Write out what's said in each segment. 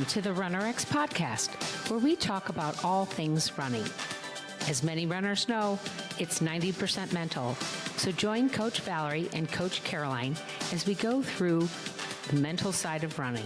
to the RunRX podcast, where we talk about all things running. As many runners know, it's 90% mental. So join Coach Valerie and Coach Caroline as we go through the mental side of running.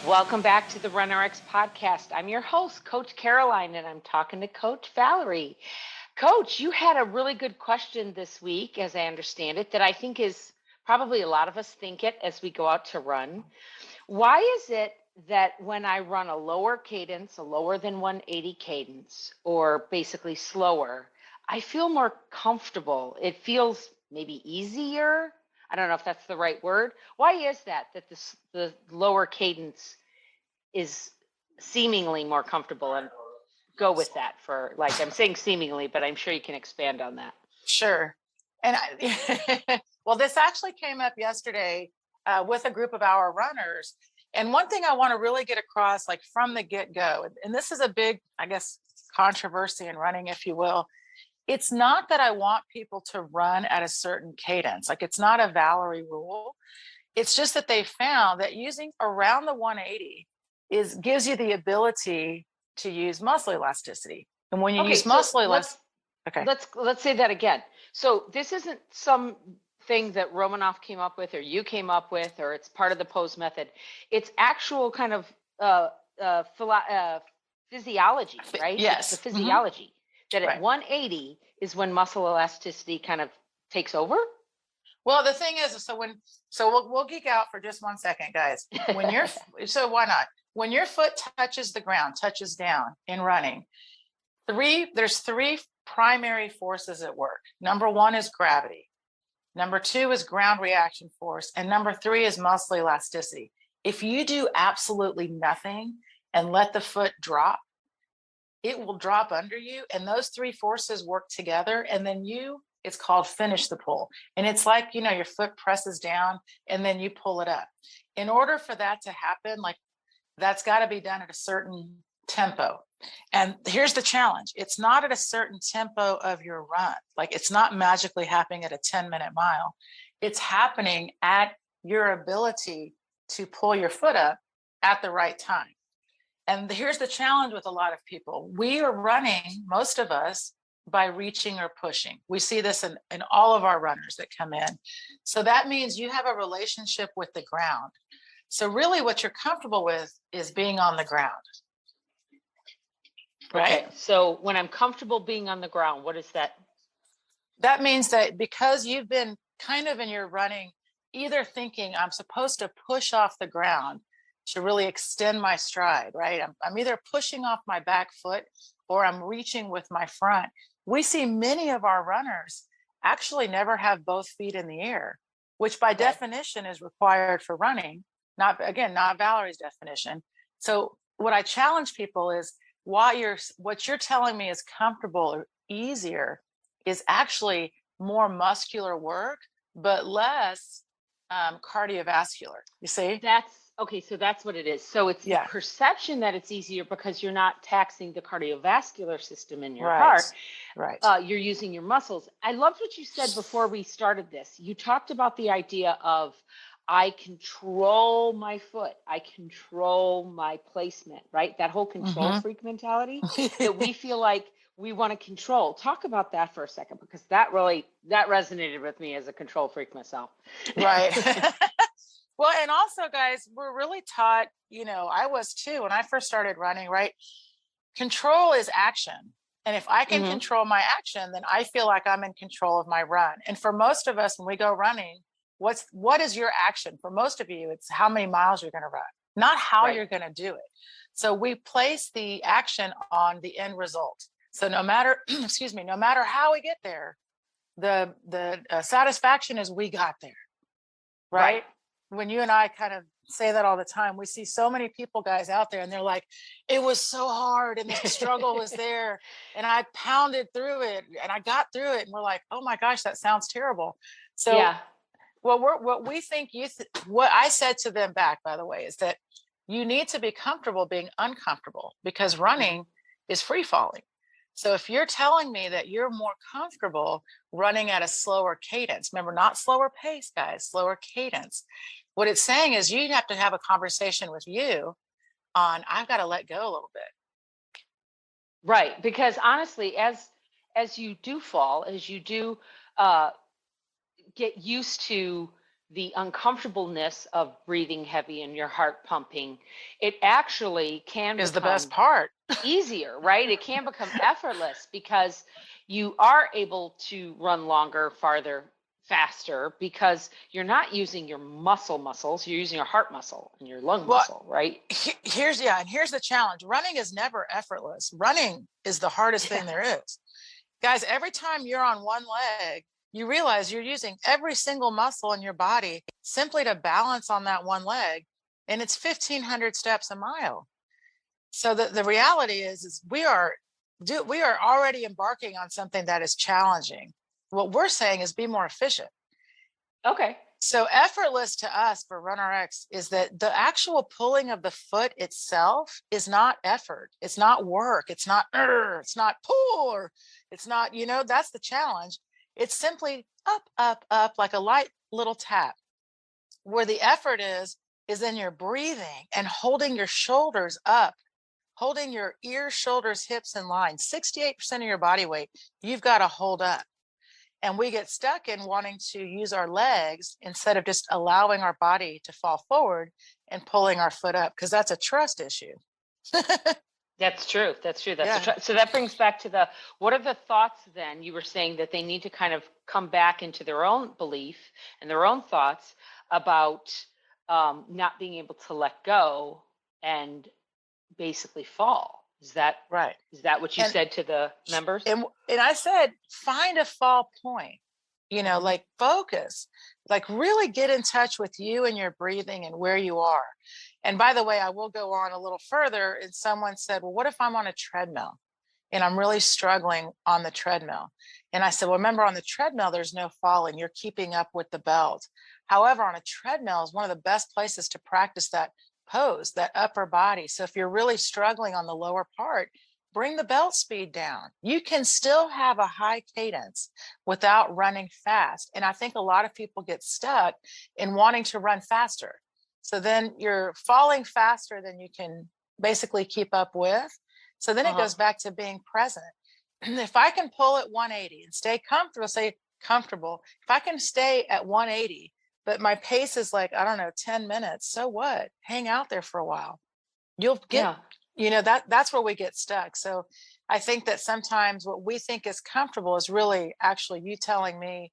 Welcome back to the RunRX podcast. I'm your host, Coach Caroline, and I'm talking to Coach Valerie. Coach, you had a really good question this week, as I understand it, that I think is probably a lot of us think it as we go out to run. Why is it that when I run a lower cadence, a lower than 180 cadence, or basically slower, I feel more comfortable? It feels maybe easier. I don't know if that's the right word. Why is that the lower cadence is seemingly more comfortable? And go with that for, like, I'm saying seemingly, but I'm sure you can expand on that. Sure. And well, this actually came up yesterday with a group of our runners. And one thing I want to really get across, like from the get-go, and this is a big, I guess, controversy in running, if you will. It's not that I want people to run at a certain cadence. Like, it's not a Valerie rule. It's just that they found that using around the 180 gives you the ability to use muscle elasticity. And when you use muscle elasticity, let's say that again. So this isn't some thing that Romanoff came up with, or you came up with, or it's part of the pose method. It's actual kind of physiology, right? Yes. It's the physiology that at 180 is when muscle elasticity kind of takes over. Well, the thing is, so we'll geek out for just 1 second, guys. So why not? When your foot touches the ground, touches down in running, there's three primary forces at work. Number one is gravity. Number two is ground reaction force. And number three is muscle elasticity. If you do absolutely nothing and let the foot drop, it will drop under you. And those three forces work together. And then it's called finish the pull. And it's like, your foot presses down and then you pull it up. In order for that to happen, like, that's got to be done at a certain tempo. And here's the challenge. It's not at a certain tempo of your run. Like, it's not magically happening at a 10-minute mile. It's happening at your ability to pull your foot up at the right time. And here's the challenge with a lot of people. We are running, most of us, by reaching or pushing. We see this in all of our runners that come in. So that means you have a relationship with the ground. So really what you're comfortable with is being on the ground. Right? Okay. So when I'm comfortable being on the ground, what is that? That means that because you've been kind of in your running, either thinking I'm supposed to push off the ground to really extend my stride, right? I'm either pushing off my back foot or I'm reaching with my front. We see many of our runners actually never have both feet in the air, which by definition is required for running. Not Valerie's definition. So what I challenge people is, what you're telling me is comfortable or easier is actually more muscular work, but less cardiovascular. You see? So that's what it is. So it's the perception that it's easier because you're not taxing the cardiovascular system in your heart. Right. You're using your muscles. I loved what you said before we started this. You talked about the idea of, I control my foot. I control my placement, right? That whole control freak mentality that we feel like we want to control. Talk about that for a second, because that resonated with me as a control freak myself. Right. Well, and also, guys, we're really taught, I was too, when I first started running, right? Control is action. And if I can control my action, then I feel like I'm in control of my run. And for most of us, when we go running, what is your action? For most of you, it's how many miles you're going to run, not how you're going to do it. So we place the action on the end result. So no matter, no matter how we get there, the satisfaction is we got there, right? When you and I kind of say that all the time, we see so many people, guys, out there, and they're like, it was so hard and the struggle was there and I pounded through it and I got through it. And we're like, oh my gosh, that sounds terrible. So what I said to them back, by the way, is that you need to be comfortable being uncomfortable, because running is free falling. So if you're telling me that you're more comfortable running at a slower cadence, remember, not slower pace, guys, slower cadence, What it's saying is you have to have a conversation with you on, I've got to let go a little bit. Right. Because honestly, as you do fall, as you do uh, get used to the uncomfortableness of breathing heavy and your heart pumping, it actually can Is the become best part. easier, right? It can become effortless because you are able to run longer, farther, faster, because you're not using your muscles, you're using your heart muscle and your lung Well, muscle, right? here's the challenge. Running is never effortless. Running is the hardest thing there is. Guys, every time you're on one leg, you realize you're using every single muscle in your body simply to balance on that one leg. And it's 1,500 steps a mile. So the reality is we are already embarking on something that is challenging. What we're saying is be more efficient. Okay. So effortless to us for RunRX is that the actual pulling of the foot itself is not effort. It's not work. It's not pull, or it's not, that's the challenge. It's simply up, up, up, like a light little tap. Where the effort is in your breathing and holding your shoulders up, holding your ears, shoulders, hips in line. 68% of your body weight, you've got to hold up. And we get stuck in wanting to use our legs instead of just allowing our body to fall forward and pulling our foot up, because that's a trust issue. That's true. That's true. Yeah. So that brings back to what are the thoughts then? You were saying that they need to kind of come back into their own belief and their own thoughts about not being able to let go and basically fall. Is that right? Is that what you said to the members? And I said, find a fall point, like focus, like really get in touch with you and your breathing and where you are. And by the way, I will go on a little further. And someone said, well, what if I'm on a treadmill and I'm really struggling on the treadmill? And I said, well, remember, on the treadmill, there's no falling. You're keeping up with the belt. However, on a treadmill is one of the best places to practice that pose, that upper body. So if you're really struggling on the lower part, bring the belt speed down. You can still have a high cadence without running fast. And I think a lot of people get stuck in wanting to run faster. So then you're falling faster than you can basically keep up with. So then it goes back to being present. If I can pull at 180 and stay comfortable, if I can stay at 180, but my pace is like, I don't know, 10 minutes, so what? Hang out there for a while. You'll get, that's where we get stuck. So I think that sometimes what we think is comfortable is really actually you telling me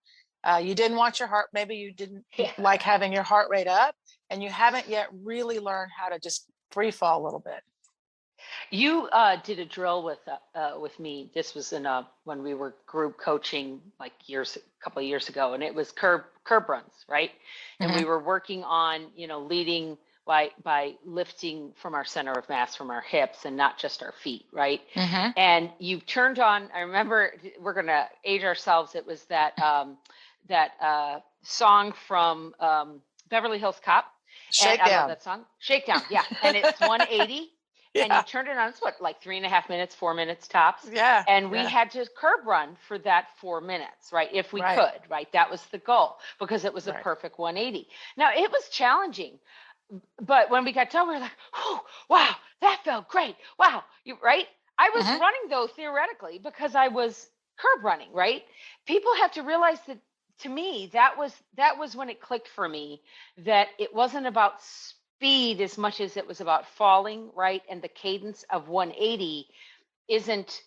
you didn't want your heart, maybe you didn't like having your heart rate up, and you haven't yet really learned how to just free fall a little bit. You did a drill with me. This was when we were group coaching like a couple of years ago, and it was curb runs, right? And we were working on, leading by lifting from our center of mass, from our hips, and not just our feet, right? And you turned on. I remember, we're gonna age ourselves. It was that song from Beverly Hills Cop. Shakedown. I love that song. Shakedown, yeah. And it's 180. Yeah. And you turned it on, it's what, like 3.5 minutes, 4 minutes tops? Yeah. And we had to curb run for that 4 minutes, right? If we could, right? That was the goal, because it was a perfect 180. Now, it was challenging, but when we got done, we were like, oh, wow, that felt great. Wow, right? I was running though, theoretically, because I was curb running, right? People have to realize that, to me, that was when it clicked for me, that it wasn't about speed as much as it was about falling, right? And the cadence of 180 it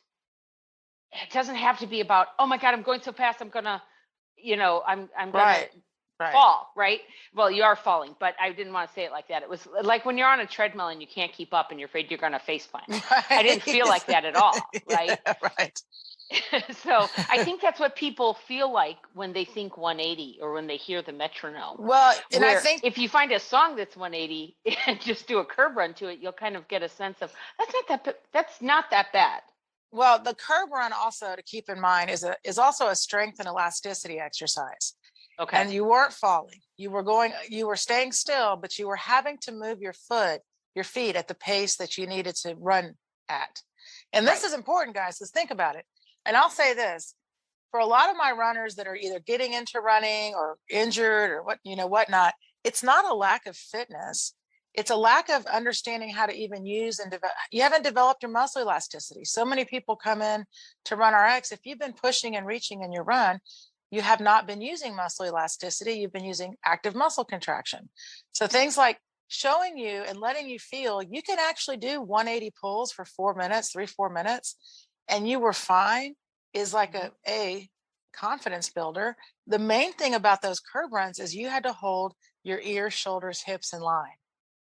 doesn't have to be about, oh my God, I'm going so fast, I'm gonna, I'm gonna fall, right? Well, you are falling, but I didn't want to say it like that. It was like when you're on a treadmill and you can't keep up and you're afraid you're gonna face plant. I didn't feel like that at all, right? Yeah, right. So I think that's what people feel like when they think 180 or when they hear the metronome. Well, and I think if you find a song that's 180 and just do a curb run to it, you'll kind of get a sense of that's not that bad. Well, the curb run also, to keep in mind, is also a strength and elasticity exercise. Okay. And you weren't falling. You were staying still, but you were having to move your feet at the pace that you needed to run at. And this is important, guys. Let's think about it. And I'll say this, for a lot of my runners that are either getting into running or injured or whatnot, it's not a lack of fitness. It's a lack of understanding how to even use and develop. You haven't developed your muscle elasticity. So many people come in to RunRX. If you've been pushing and reaching in your run, you have not been using muscle elasticity. You've been using active muscle contraction. So things like showing you and letting you feel you can actually do 180 pulls for 4 minutes, 4 minutes, and you were fine is like a confidence builder. The main thing about those curb runs is you had to hold your ears, shoulders, hips in line.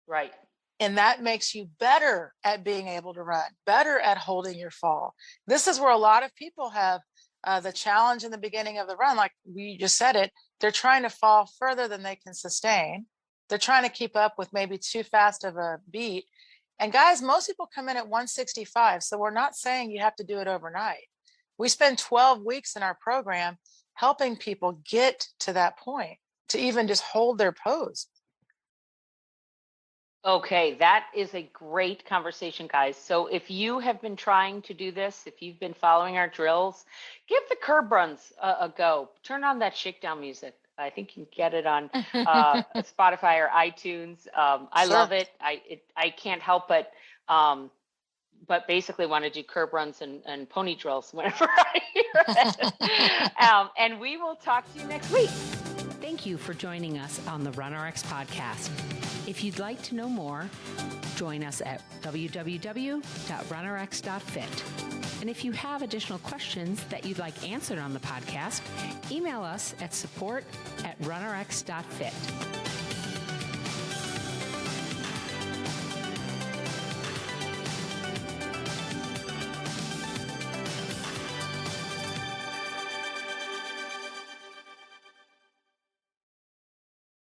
Right. And that makes you better at being able to run, better at holding your fall. This is where a lot of people have the challenge in the beginning of the run. Like we just said it, they're trying to fall further than they can sustain. They're trying to keep up with maybe too fast of a beat. And guys, most people come in at 165. So we're not saying you have to do it overnight. We spend 12 weeks in our program helping people get to that point to even just hold their pose. Okay, that is a great conversation, guys. So if you have been trying to do this, if you've been following our drills, give the curb runs a go. Turn on that shakedown music. I think you can get it on Spotify or iTunes. I love it. I can't help but basically want to do curb runs and pony drills whenever I hear it. And we will talk to you next week. Thank you for joining us on the RunRX podcast. If you'd like to know more, join us at www.runrx.fit. And if you have additional questions that you'd like answered on the podcast, email us at support@runrx.fit.